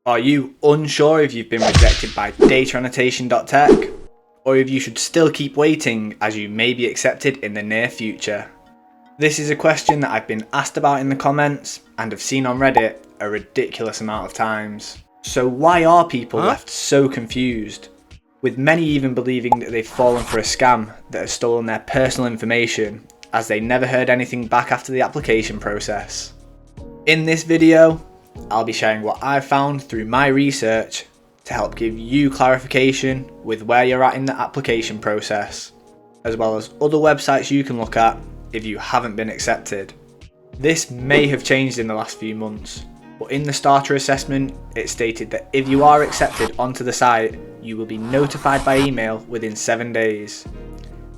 Are you unsure if you've been rejected by DataAnnotation.Tech, or if you should still keep waiting as you may be accepted in the near future? This is a question that I've been asked about in the comments and have seen on Reddit a ridiculous amount of times. So why are people left so confused? With many even believing that they've fallen for a scam that has stolen their personal information, as they never heard anything back after the application process. In this video, I'll be sharing what I've found through my research to help give you clarification with where you're at in the application process, as well as other websites you can look at if you haven't been accepted. This may have changed in the last few months, but in the starter assessment it stated that if you are accepted onto the site, you will be notified by email within 7 days.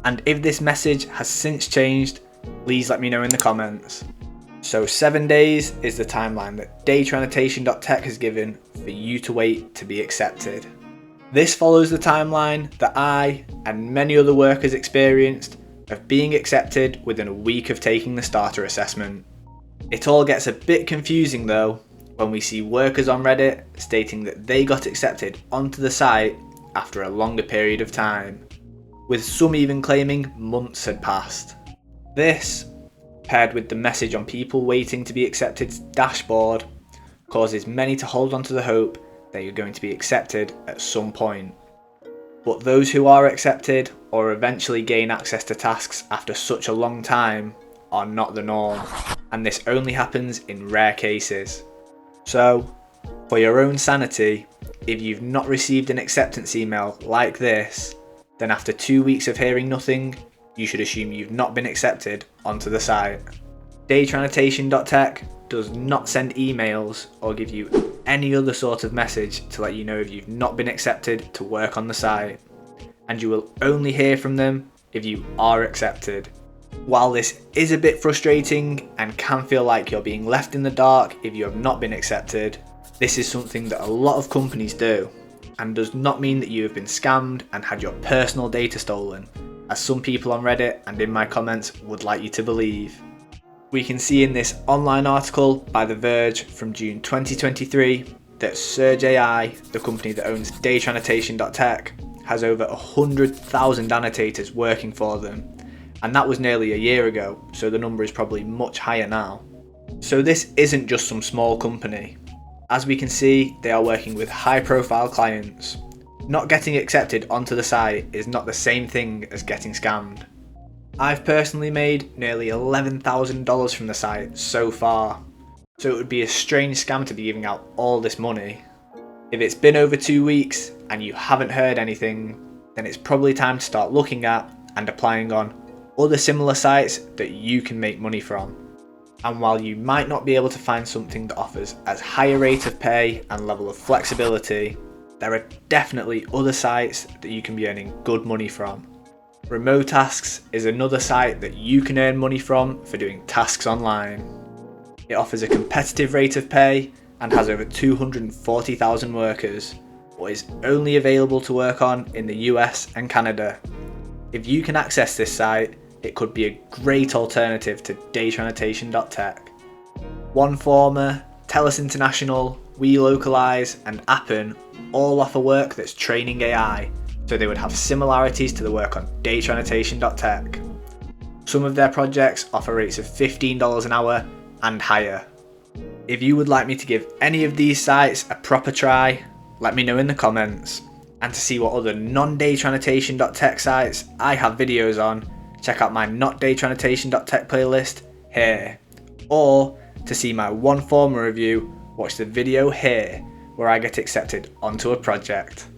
And if this message has since changed, please let me know in the comments. So 7 days is the timeline that DataAnnotation.Tech has given for you to wait to be accepted. This follows the timeline that I and many other workers experienced of being accepted within a week of taking the starter assessment. It all gets a bit confusing though when we see workers on Reddit stating that they got accepted onto the site after a longer period of time, with some even claiming months had passed. This, paired with the message on people waiting to be accepted's dashboard, causes many to hold on to the hope that you're going to be accepted at some point. But those who are accepted or eventually gain access to tasks after such a long time are not the norm, and this only happens in rare cases. So, for your own sanity, if you've not received an acceptance email like this, then after 2 weeks of hearing nothing, you should assume you've not been accepted onto the site. DataAnnotation.Tech does not send emails or give you any other sort of message to let you know if you've not been accepted to work on the site, and you will only hear from them if you are accepted. While this is a bit frustrating and can feel like you're being left in the dark if you have not been accepted, this is something that a lot of companies do, and does not mean that you have been scammed and had your personal data stolen, as some people on Reddit and in my comments would like you to believe. We can see in this online article by The Verge from June 2023 that Surge AI, the company that owns DataAnnotation.Tech, has over 100,000 annotators working for them, and that was nearly a year ago, so the number is probably much higher now. So this isn't just some small company. As we can see, they are working with high profile clients. Not getting accepted onto the site is not the same thing as getting scammed. I've personally made nearly $11,000 from the site so far, so it would be a strange scam to be giving out all this money. If it's been over 2 weeks and you haven't heard anything, then it's probably time to start looking at and applying on other similar sites that you can make money from. And while you might not be able to find something that offers as high a rate of pay and level of flexibility, there are definitely other sites that you can be earning good money from. Remote Tasks is another site that you can earn money from for doing tasks online. It offers a competitive rate of pay and has over 240,000 workers, but is only available to work on in the US and Canada. If you can access this site, it could be a great alternative to DataAnnotation.Tech. OneFormer, TELUS International, WeLocalize and Appen all offer work that's training AI, so they would have similarities to the work on DataAnnotation.Tech. Some of their projects offer rates of $15 an hour and higher. If you would like me to give any of these sites a proper try, let me know in the comments. And to see what other non-DataAnnotation.Tech sites I have videos on, check out my Not DataAnnotation.Tech playlist here. Or to see my OneFormer review, watch the video here where I get accepted onto a project.